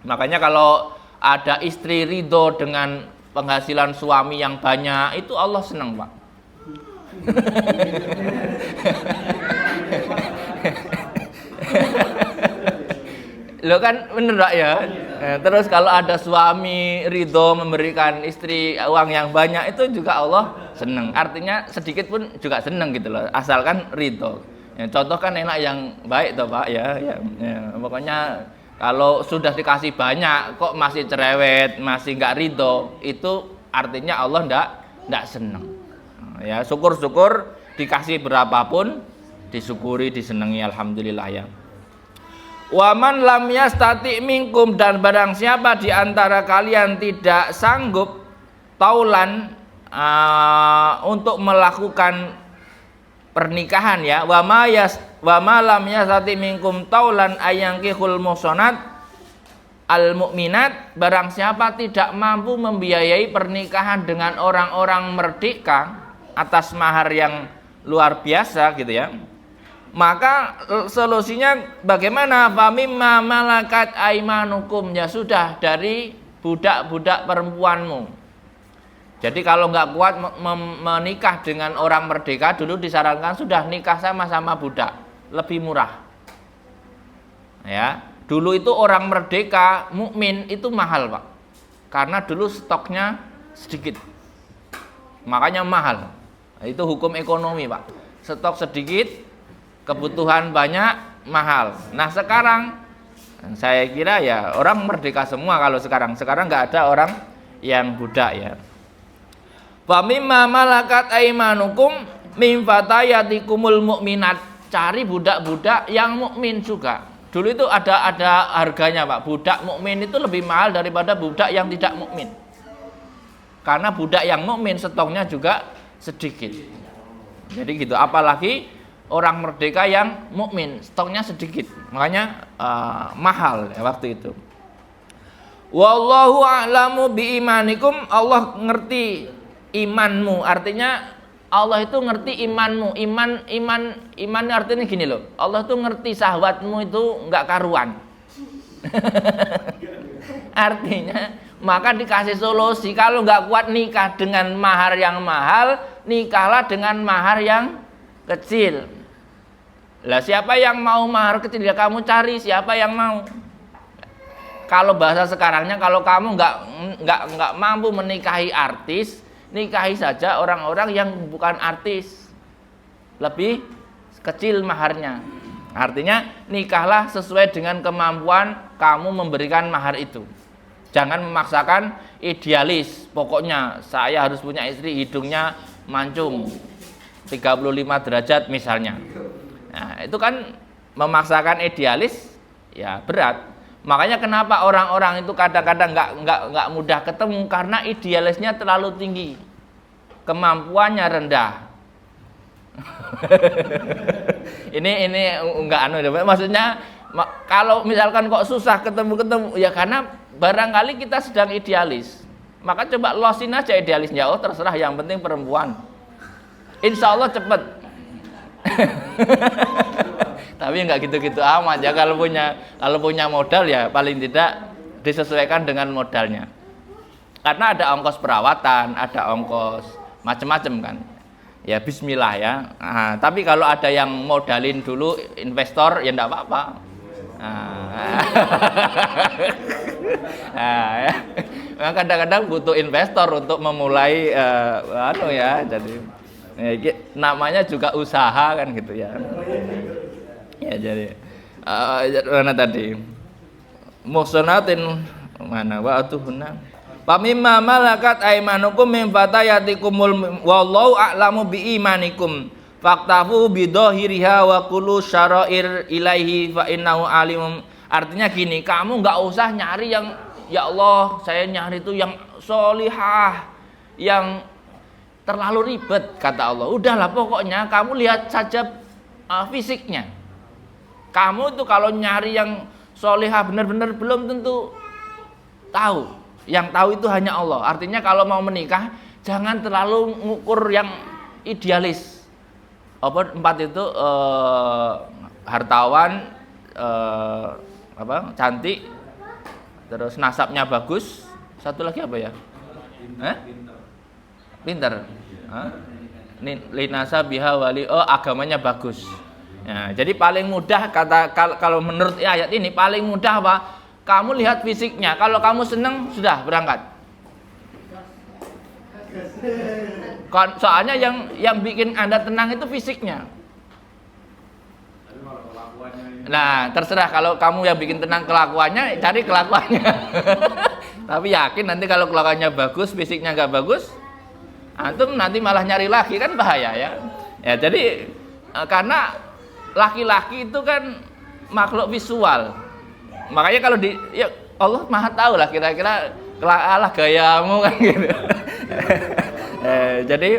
Speaker 1: Makanya kalau ada istri ridho dengan penghasilan suami yang banyak, itu Allah senang, Pak. Lo kan bener Pak ya. Terus kalau ada suami ridho memberikan istri uang yang banyak, itu juga Allah senang. Artinya sedikit pun juga senang gitu loh, asalkan ridho. Ya, contoh kan enak yang baik toh Pak ya. Pokoknya kalau sudah dikasih banyak kok masih cerewet, masih nggak ridho, itu artinya Allah nggak senang. Ya syukur-syukur dikasih berapapun disyukuri, disenangi, alhamdulillah ya. Waman lam yastati minkum, dan barang siapa di antara kalian tidak sanggup taulan untuk melakukan pernikahan ya. Wama lam yastati minkum taulan ayyangkihul muhsanat al mukminat, barang siapa tidak mampu membiayai pernikahan dengan orang-orang merdeka atas mahar yang luar biasa gitu ya, maka solusinya bagaimana? Famimma malakat aimanukum, ya sudah dari budak-budak perempuanmu. Jadi kalau nggak kuat menikah dengan orang merdeka, dulu disarankan sudah nikah sama budak, lebih murah. Ya, dulu itu orang merdeka mukmin itu mahal Pak, karena dulu stoknya sedikit, makanya mahal. Itu hukum ekonomi Pak, stok sedikit, kebutuhan banyak, mahal. Nah sekarang saya kira ya orang merdeka semua. Kalau sekarang nggak ada orang yang budak ya. Fa mimma malakat aimanukum min fatayatikumul mukminat, cari budak-budak yang mukmin juga. Dulu itu ada harganya Pak. Budak mukmin itu lebih mahal daripada budak yang tidak mukmin. Karena budak yang mukmin stoknya juga sedikit. Jadi gitu, apalagi orang merdeka yang mukmin stoknya sedikit, makanya mahal ya waktu itu. Wallahu a'lamu bi imanikum, Allah ngerti imanmu, artinya Allah itu ngerti imanmu. Iman artinya gini loh, Allah itu ngerti syahwatmu itu nggak karuan. Artinya maka dikasih solusi, kalau nggak kuat nikah dengan mahar yang mahal, nikahlah dengan mahar yang kecil. Lah siapa yang mau mahar kecil, ya kamu cari siapa yang mau. Kalau bahasa sekarangnya, kalau kamu nggak mampu menikahi artis, nikahi saja orang-orang yang bukan artis, lebih kecil maharnya. Artinya nikahlah sesuai dengan kemampuan kamu memberikan mahar itu. Jangan memaksakan idealis, pokoknya saya harus punya istri hidungnya mancung 35 derajat misalnya. Nah, itu kan memaksakan idealis, ya berat. Makanya kenapa orang-orang itu kadang-kadang nggak mudah ketemu, karena idealisnya terlalu tinggi, kemampuannya rendah. ini enggak maksudnya kalau misalkan kok susah ketemu ya karena barangkali kita sedang idealis. Maka coba losin aja idealisnya. Oh terserah, yang penting perempuan, insya Allah cepet. Tapi nggak gitu-gitu amat ya. Kalau punya modal ya paling tidak disesuaikan dengan modalnya. Karena ada ongkos perawatan, ada ongkos macam-macam kan. Ya bismillah ya. Nah, tapi kalau ada yang modalin dulu investor ya enggak apa-apa. Ya. Kadang-kadang butuh investor untuk memulai jadi namanya juga usaha kan gitu ya. Ya jadi Mana tadi? Muhsanatin mana wa atuhunna. Pamimma malakat aymanukum min fatayatikumul wallahu a'lamu bi imanikum. Faktafu bidhahiriha wa kulu syara'ir ilaihi fa innahu alimum. Artinya gini, kamu enggak usah nyari yang ya Allah, saya nyari itu yang solihah, yang terlalu ribet kata Allah. Udahlah pokoknya kamu lihat saja fisiknya. Kamu itu kalau nyari yang solihah benar-benar belum tentu tahu. Yang tahu itu hanya Allah. Artinya kalau mau menikah jangan terlalu ngukur yang idealis. Apa 4 itu hartawan, cantik, terus nasabnya bagus. Satu lagi apa ya? Pintar. Linasa biha wali, agamanya bagus. Nah, jadi paling mudah kalau menurut ayat ini paling mudah apa? Kamu lihat fisiknya. Kalau kamu senang sudah berangkat. Soalnya yang bikin Anda tenang itu fisiknya. Nah, terserah kalau kamu yang bikin tenang kelakuannya, cari kelakuannya. Tapi yakin nanti kalau kelakuannya bagus, fisiknya nggak bagus, antum nanti malah nyari lagi kan bahaya ya. Ya jadi karena laki-laki itu kan makhluk visual. Makanya kalau ya Allah Maha tahu lah kira-kira alah gayamu kan gitu. Jadi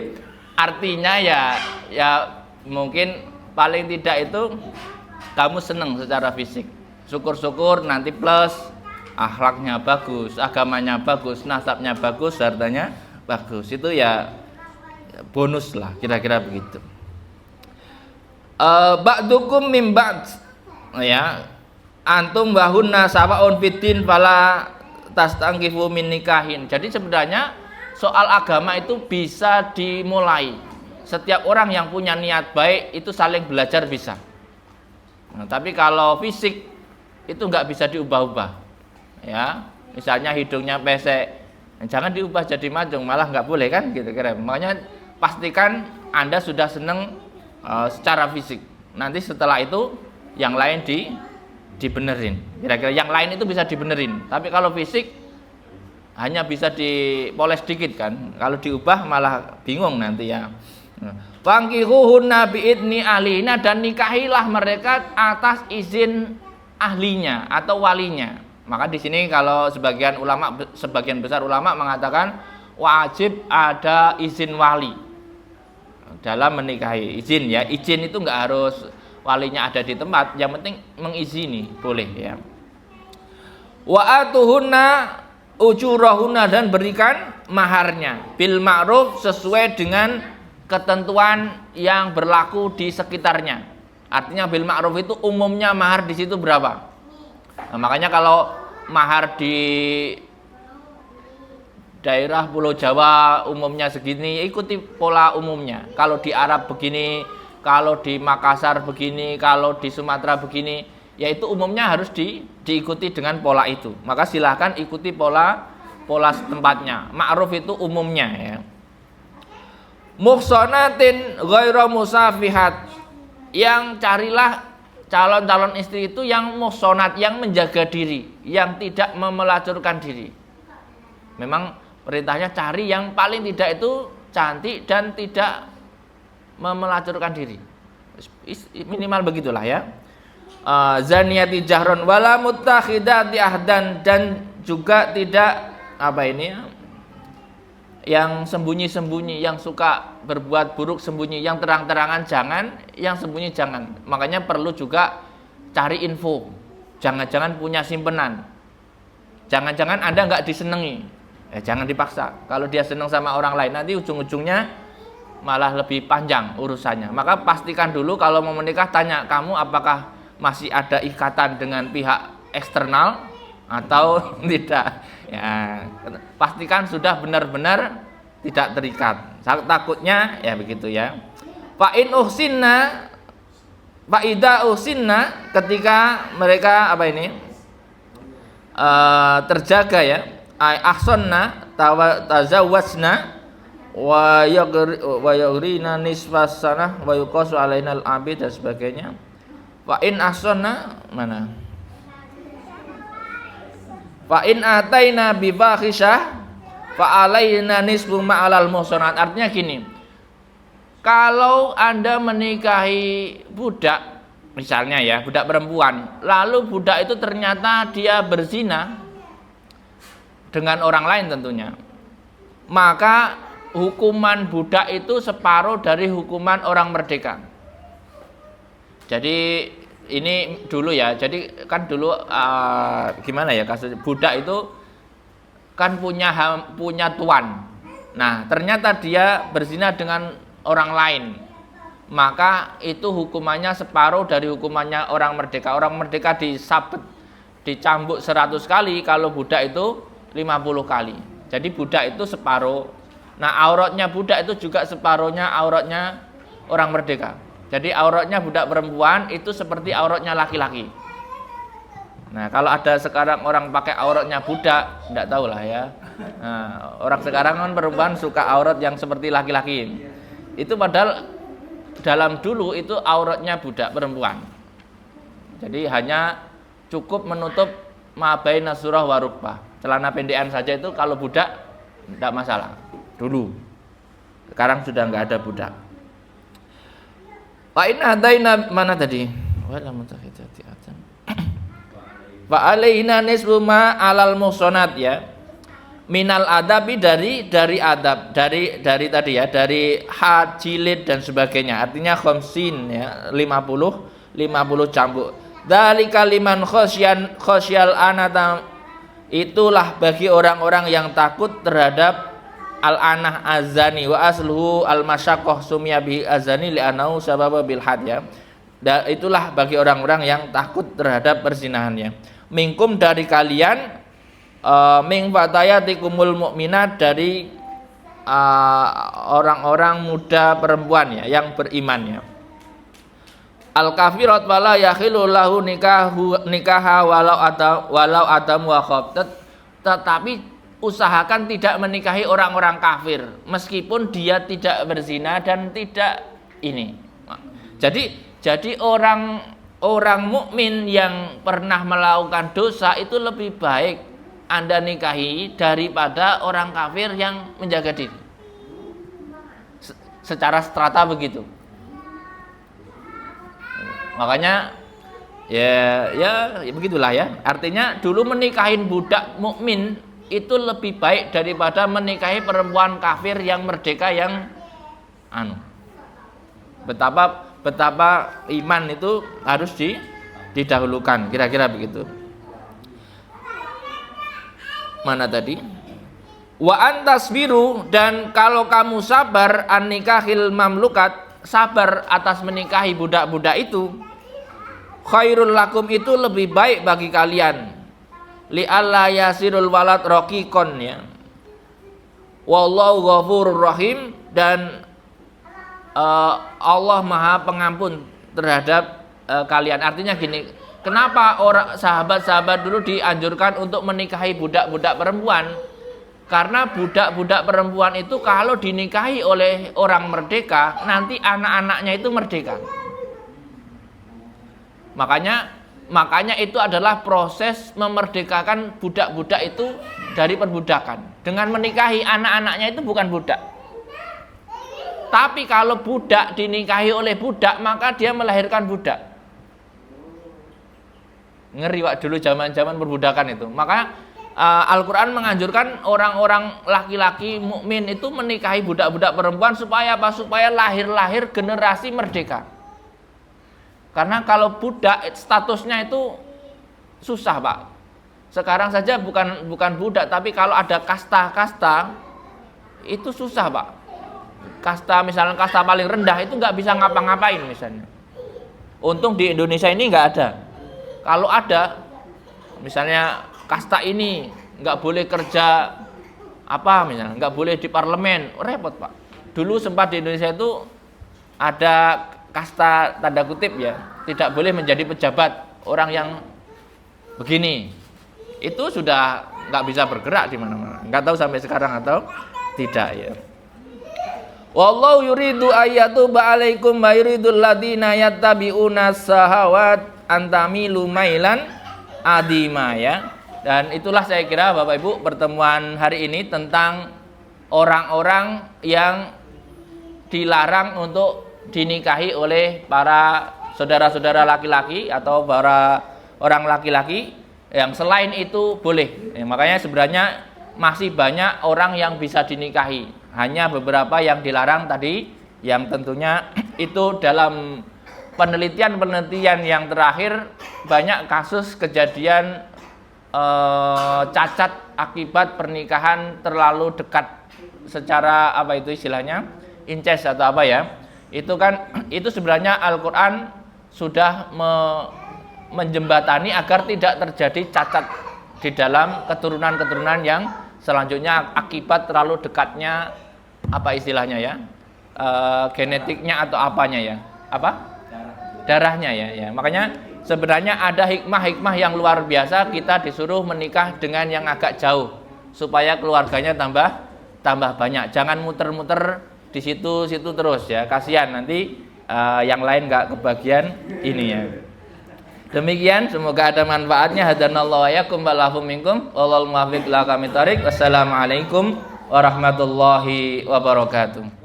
Speaker 1: artinya ya mungkin paling tidak itu kamu senang secara fisik. Syukur-syukur nanti plus akhlaknya bagus, agamanya bagus, nasabnya bagus, hartanya bagus. Itu ya bonus lah kira-kira begitu. Ba'dukum min ba'd. Ya. Antum bahunna sawaun fiddin fala tastangkifu min nikahin. Jadi sebenarnya soal agama itu bisa dimulai. Setiap orang yang punya niat baik itu saling belajar bisa. Nah, tapi kalau fisik itu nggak bisa diubah-ubah. Ya, misalnya hidungnya pesek, jangan diubah jadi mancung, malah nggak boleh kan gitu kira. Makanya pastikan Anda sudah senang secara fisik. Nanti setelah itu yang lain dibenerin. Kira-kira yang lain itu bisa dibenerin. Tapi kalau fisik hanya bisa dipoles dikit kan. Kalau diubah malah bingung nanti ya. Fankihuhunna biidni ahliina, dan nikahilah mereka atas izin ahlinya atau walinya. Maka di sini kalau sebagian besar ulama mengatakan wajib ada izin wali dalam menikahi. Izin ya, izin itu enggak harus walinya ada di tempat, yang penting mengizini boleh ya. Wa atuhunna ujurahunna, dan berikan maharnya bil ma'ruf, sesuai dengan ketentuan yang berlaku di sekitarnya. Artinya bil ma'ruf itu umumnya mahar di situ berapa? Nah, makanya kalau mahar di daerah Pulau Jawa umumnya segini, ikuti pola umumnya. Kalau di Arab begini, kalau di Makassar begini, kalau di Sumatera begini, yaitu umumnya harus diikuti dengan pola itu. Maka silahkan ikuti pola tempatnya. Ma'ruf itu umumnya ya. Muhsanatin ghairu musafihat, yang carilah calon-calon istri itu yang muhsanat, yang menjaga diri, yang tidak memelacurkan diri. Memang perintahnya cari yang paling tidak itu cantik dan tidak memelacurkan diri. Minimal begitulah ya. Zaniyati jahron wala muttakhidati ahdan, dan juga tidak yang sembunyi-sembunyi, yang suka berbuat buruk sembunyi, yang terang-terangan jangan, yang sembunyi jangan. Makanya perlu juga cari info. Jangan-jangan punya simpenan. Jangan-jangan Anda nggak disenangi. Jangan dipaksa. Kalau dia senang sama orang lain, nanti ujung-ujungnya malah lebih panjang urusannya. Maka pastikan dulu kalau mau menikah, tanya kamu apakah masih ada ikatan dengan pihak eksternal atau tidak. Ya, pastikan sudah benar-benar tidak terikat. Takutnya ya begitu ya. Fa in uhsinna, fa idza uhsinna, ketika mereka terjaga ya, ahsanna tazawwajna wa yughrina nisfas sanah wa yuqasu alainal abid dan sebagainya. Fa in ahsanna mana? Fa in ataina bi fahisyah fa alaina nisfu ma'alal muhsanat. Artinya gini. Kalau Anda menikahi budak misalnya ya, budak perempuan, lalu budak itu ternyata dia berzina dengan orang lain tentunya, maka hukuman budak itu separuh dari hukuman orang merdeka. Jadi ini dulu ya, jadi kan dulu gimana ya kasus budak itu kan punya tuan. Nah ternyata dia berzina dengan orang lain, maka itu hukumannya separuh dari hukumannya orang merdeka. Orang merdeka disabet, dicambuk 100 kali, kalau budak itu 50 kali. Jadi budak itu separuh. Nah auratnya budak itu juga separuhnya auratnya orang merdeka. Jadi auratnya budak perempuan itu seperti auratnya laki-laki. Nah kalau ada sekarang orang pakai auratnya budak, tidak tahu lah ya. Nah, orang sekarang kan perempuan suka aurat yang seperti laki-laki. Itu padahal dalam dulu itu auratnya budak perempuan. Jadi hanya cukup menutup ma baina surah wa rukbah. Celana pendekan saja itu kalau budak tidak masalah dulu. Sekarang sudah nggak ada budak. Wa in hadaina mana tadi? Wala mutakhidati atan. Wa alaina nisfu ma alal muhsanat ya. Minal adabi dari adab, dari tadi ya, dari had, jilid dan sebagainya. Artinya khamsin ya, 50 cambuk. Dzalika liman khasyal anata, itulah bagi orang-orang yang takut terhadap al-anah azani wa asluhu al-masyaqqah sumya bi azani li'annahu sababa bil had ya. Dan itulah bagi orang-orang yang takut terhadap perzinahannya. Minkum dari kalian min fatayatikumul mu'minat, dari orang-orang muda perempuan ya yang beriman ya. Al kafirat wala yakhilu lahu nikaha walau adam wa khab. Tetapi usahakan tidak menikahi orang-orang kafir meskipun dia tidak berzina dan tidak ini. Jadi orang mukmin yang pernah melakukan dosa itu lebih baik Anda nikahi daripada orang kafir yang menjaga diri. Secara strata begitu. Makanya ya begitulah ya. Artinya dulu menikahin budak mukmin itu lebih baik daripada menikahi perempuan kafir yang merdeka yang betapa iman itu harus didahulukan, kira-kira begitu. Mana tadi? Wa antasbiru, dan kalau kamu sabar an nikahil mamlukat, sabar atas menikahi budak-budak itu, khairul lakum, itu lebih baik bagi kalian. Li alla yasirul walad raqiqon ya. Wallahu ghafurur rahim, dan Allah Maha Pengampun terhadap kalian. Artinya gini, kenapa orang sahabat-sahabat dulu dianjurkan untuk menikahi budak-budak perempuan? Karena budak-budak perempuan itu kalau dinikahi oleh orang merdeka, nanti anak-anaknya itu merdeka. Makanya itu adalah proses memerdekakan budak-budak itu dari perbudakan. Dengan menikahi anak-anaknya itu bukan budak. Tapi kalau budak dinikahi oleh budak, maka dia melahirkan budak. Ngeri Pak, dulu zaman-zaman perbudakan itu. Maka Al-Quran menganjurkan orang-orang laki-laki mukmin itu menikahi budak-budak perempuan supaya apa? Supaya lahir-lahir generasi merdeka. Karena kalau budak statusnya itu susah Pak. Sekarang saja bukan budak, tapi kalau ada kasta-kasta itu susah Pak. Kasta misalnya kasta paling rendah itu nggak bisa ngapa-ngapain misalnya. Untung di Indonesia ini nggak ada. Kalau ada, misalnya kasta ini nggak boleh kerja apa misalnya, nggak boleh di parlemen, repot Pak. Dulu sempat di Indonesia itu ada kasta tanda kutip ya, tidak boleh menjadi pejabat orang yang begini. Itu sudah nggak bisa bergerak di mana-mana. Nggak tahu sampai sekarang atau tidak ya. Wallahu yuridu ayyatuba 'alaikum wa yuridul ladzina yattabi'una syahawat antamilu mailan adima ya. Dan itulah saya kira Bapak Ibu pertemuan hari ini tentang orang-orang yang dilarang untuk dinikahi oleh para saudara-saudara laki-laki atau para orang laki-laki, yang selain itu boleh. Makanya sebenarnya masih banyak orang yang bisa dinikahi. Hanya beberapa yang dilarang tadi, yang tentunya itu dalam penelitian yang terakhir banyak kasus kejadian cacat akibat pernikahan terlalu dekat secara apa itu istilahnya incest atau apa ya. Itu kan itu sebenarnya Al-Qur'an sudah menjembatani agar tidak terjadi cacat di dalam keturunan-keturunan yang selanjutnya akibat terlalu dekatnya apa istilahnya ya, genetiknya atau apanya ya, apa darahnya ya. Makanya sebenarnya ada hikmah-hikmah yang luar biasa kita disuruh menikah dengan yang agak jauh supaya keluarganya tambah banyak. Jangan muter-muter di situ terus ya, kasihan nanti yang lain nggak kebagian ini ya. Demikian, semoga ada manfaatnya. Hadanallahu wa iyyakum balahum minkum wallahul muwaffiq ila aqwamit thoriq. Wassalamualaikum warahmatullahi wabarakatuh.